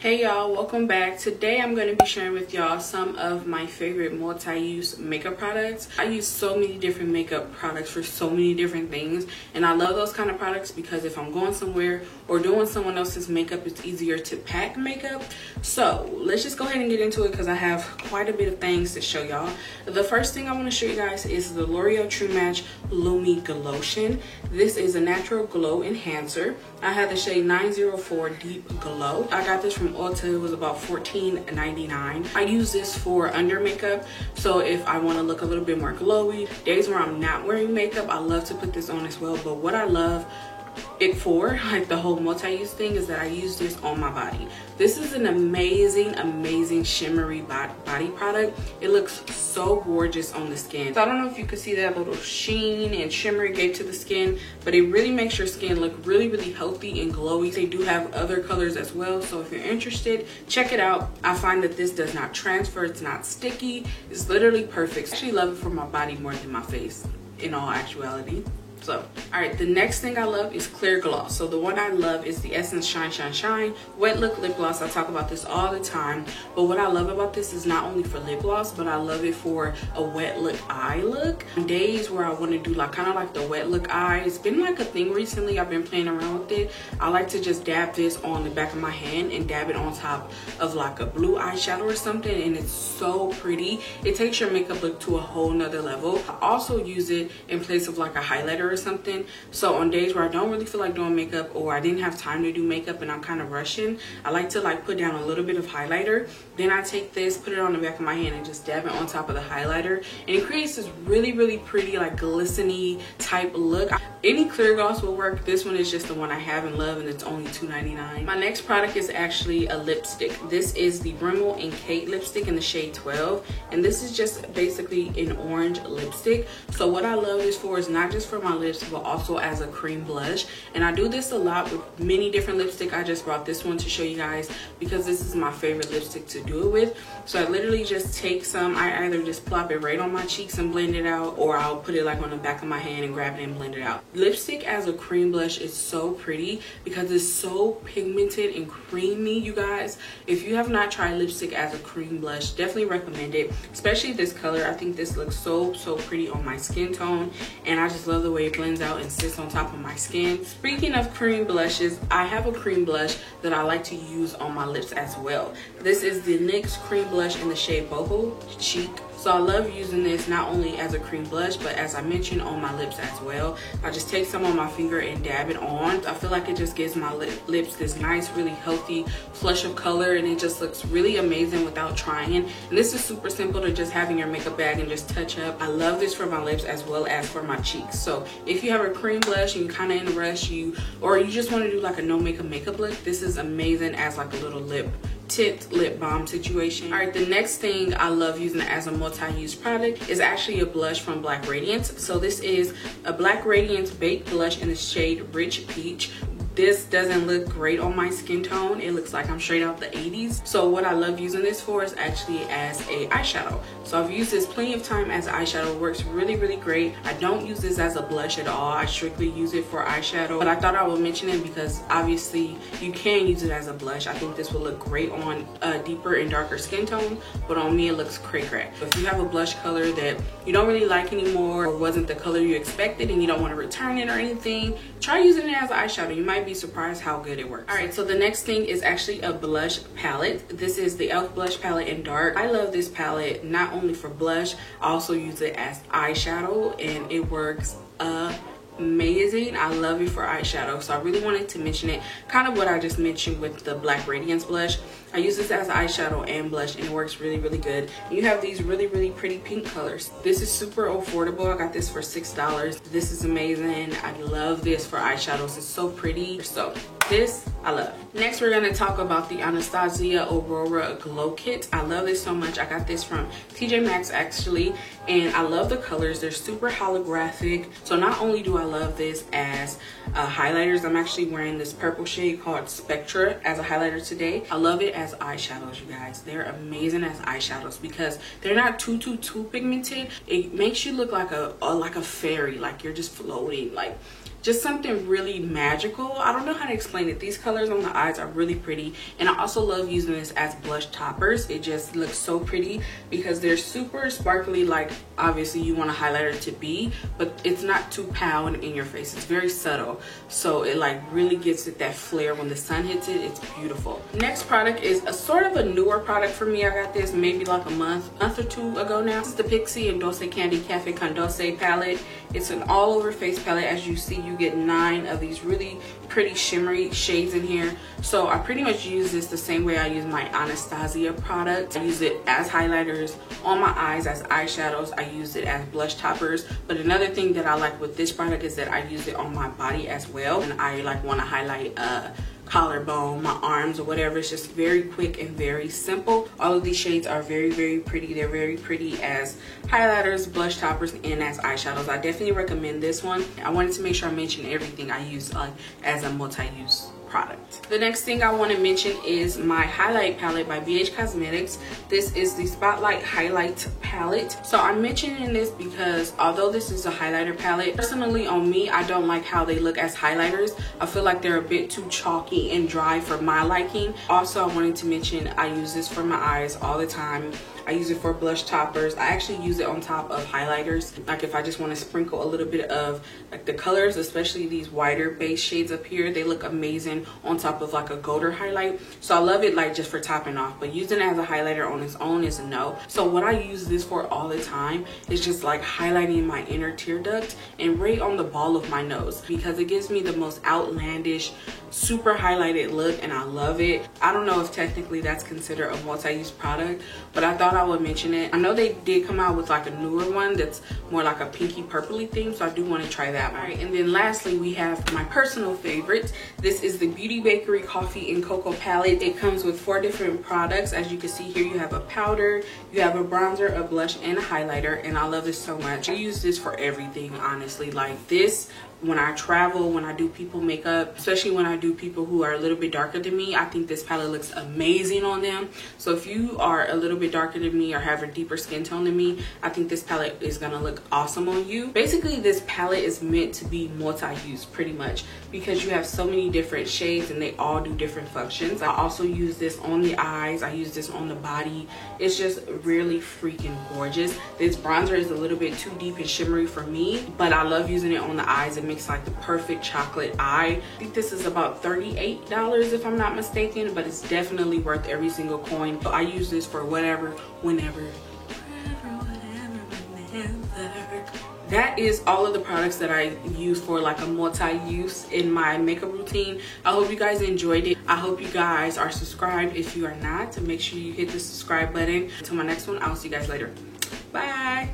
Hey y'all, welcome back. Today I'm going to be sharing with y'all some of my favorite multi-use makeup products. I use so many different makeup products for so many different things, and I love those kind of products because if I'm going somewhere or doing someone else's makeup, it's easier to pack makeup. So let's just go ahead and get into it because I have quite a bit of things to show y'all. The first thing I want to show you guys is the L'Oreal True Match Lumi Glotion. This is a natural glow enhancer. I have the shade 904 Deep Glow. I got this from Ulta. It was about $14.99. I use this for under makeup, so if I want to look a little bit more glowy, days where I'm not wearing makeup, I love to put this on as well. But what I love it for, like the whole multi-use thing, is that I use this on my body. This is an amazing shimmery body product. It looks so gorgeous on the skin. So I don't know if you could see that little sheen and shimmer it gave to the skin, but it really makes your skin look really healthy and glowy. They do have other colors as well, so if you're interested, check it out. I find that this does not transfer, it's not sticky, it's literally perfect. I actually love it for my body more than my face, in all actuality. So, all right, the next thing I love is clear gloss. So the one I love is the Essence Shine Shine Shine Wet Look Lip Gloss. I talk about this all the time, but what I love about this is not only for lip gloss, but I love it for a wet look eye look. On days where I want to do like kind of like the wet look eye, it's been like a thing recently. I've been playing around with it. I like to just dab this on the back of my hand and dab it on top of like a blue eyeshadow or something, and it's so pretty. It takes your makeup look to a whole nother level. I also use it in place of like a highlighter or something. So on days where I don't really feel like doing makeup, or I didn't have time to do makeup and I'm kind of rushing, I like to like put down a little bit of highlighter. Then I take this, put it on the back of my hand, and just dab it on top of the highlighter, and it creates this really pretty like glistening type look. Any clear gloss will work. This one is just the one I have and love, and it's only $2.99. My next product is actually a lipstick. This is the Rimmel and Kate lipstick in the shade 12, and this is just basically an orange lipstick. So what I love this for is not just for my lips, but also as a cream blush, and I do this a lot with many different lipstick. I just brought this one to show you guys because this is my favorite lipstick to do it with. So I literally just take some, I either just plop it right on my cheeks and blend it out, or I'll put it like on the back of my hand and grab it and blend it out. Lipstick as a cream blush is so pretty because it's so pigmented and creamy, you guys. If you have not tried lipstick as a cream blush, definitely recommend it, especially this color. I think this looks so pretty on my skin tone, and I just love the way it blends out and sits on top of my skin. Speaking of cream blushes, I have a cream blush that I like to use on my lips as well. This is the NYX cream blush in the shade Boho Cheek. So I love using this not only as a cream blush, but as I mentioned, on my lips as well. I just take some on my finger and dab it on. I feel like it just gives my lips this nice, really healthy flush of color, and it just looks really amazing without trying. And this is super simple to just have in your makeup bag and just touch up. I love this for my lips as well as for my cheeks. So if you have a cream blush and you're kind of in a rush, or you just want to do like a no makeup look, this is amazing as like a little tipped lip balm situation. All right, the next thing I love using as a multi-use product is actually a blush from Black Radiance. So this is a Black Radiance Baked Blush in the shade Rich Peach. This doesn't look great on my skin tone. It looks like I'm straight out the 80s. So what I love using this for is actually as a eyeshadow. So I've used this plenty of time as eyeshadow. It works really great. I don't use this as a blush at all. I strictly use it for eyeshadow. But I thought I would mention it because obviously you can use it as a blush. I think this will look great on a deeper and darker skin tone, but on me it looks cray-cray. If you have a blush color that you don't really like anymore, or wasn't the color you expected, and you don't want to return it or anything, try using it as an eyeshadow. You might be surprised how good it works. All right, so the next thing is actually a blush palette. This is the e.l.f. blush palette in dark. I love this palette not only for blush, I also use it as eyeshadow, and it works amazing. I love it for eyeshadow. So I really wanted to mention it, kind of what I just mentioned with the Black Radiance blush. I use this as eyeshadow and blush, and it works really good. You have these really pretty pink colors. This is super affordable. I got this for $6. This is amazing. I love this for eyeshadows. It's so pretty. So this I love. Next, we're gonna talk about the Anastasia Aurora Glow Kit. I love this so much. I got this from TJ Maxx actually, and I love the colors. They're super holographic. So not only do I love this as highlighters, I'm actually wearing this purple shade called Spectra as a highlighter today. I love it as eyeshadows, you guys. They're amazing as eyeshadows because they're not too pigmented. It makes you look like a fairy, like you're just floating, like just something really magical. I don't know how to explain it. These colors on the eyes are really pretty, and I also love using this as blush toppers. It just looks so pretty because they're super sparkly, like obviously you want a highlighter to be, but it's not too pound in your face. It's very subtle, so it like really gives it that flare when the sun hits it. It's beautiful. Next product is a sort of a newer product for me. I got this maybe like a month or two ago now. This is the Pixi and Dolce Candy Cafe Con Dolce palette. It's an all over face palette. As you see, you get 9 of these really pretty shimmery shades in here. So I pretty much use this the same way I use my Anastasia product. I use it as highlighters on my eyes, as eyeshadows. I use it as blush toppers. But another thing that I like with this product is that I use it on my body as well, and I like want to highlight collarbone, my arms, or whatever. It's just very quick and very simple. All of these shades are very, very pretty. They're very pretty as highlighters, blush toppers, and as eyeshadows. I definitely recommend this one. I wanted to make sure I mention everything I use as a multi-use product. The next thing I want to mention is my highlight palette by BH Cosmetics. This is the Spotlight Highlight Palette. So I'm mentioning this because although this is a highlighter palette, personally on me, I don't like how they look as highlighters. I feel like they're a bit too chalky and dry for my liking. Also, I wanted to mention I use this for my eyes all the time. I use it for blush toppers. I actually use it on top of highlighters. Like if I just want to sprinkle a little bit of like the colors, especially these wider base shades up here, they look amazing on top of like a golder highlight. So I love it like just for topping off, but using it as a highlighter on its own is a no. So what I use this for all the time is just like highlighting my inner tear duct and right on the ball of my nose, because it gives me the most outlandish, super highlighted look, and I love it. I don't know if technically that's considered a multi-use product, but I thought I would mention it. I know they did come out with like a newer one that's more like a pinky purpley theme, so I do want to try that one. All right, and then lastly we have my personal favorite. This is the Beauty Bakery Coffee and Cocoa palette. It comes with 4 different products. As you can see here, you have a powder, you have a bronzer, a blush, and a highlighter, and I love this so much. I use this for everything, honestly. Like this, when I travel, when I do people makeup, especially when I do people who are a little bit darker than me, I think this palette looks amazing on them. So if you are a little bit darker than me or have a deeper skin tone than me, I think this palette is gonna look awesome on you. Basically, this palette is meant to be multi-use pretty much because you have so many different shades and they all do different functions. I also use this on the eyes. I use this on the body. It's just really freaking gorgeous. This bronzer is a little bit too deep and shimmery for me, but I love using it on the eyes. It makes like the perfect chocolate eye. I think this is about $38 if I'm not mistaken, but it's definitely worth every single coin. So I use this for whatever, whenever. That is all of the products that I use for like a multi-use in my makeup routine. I hope you guys enjoyed it. I hope you guys are subscribed. If you are not, make sure you hit the subscribe button. Until my next one, I'll see you guys later. Bye.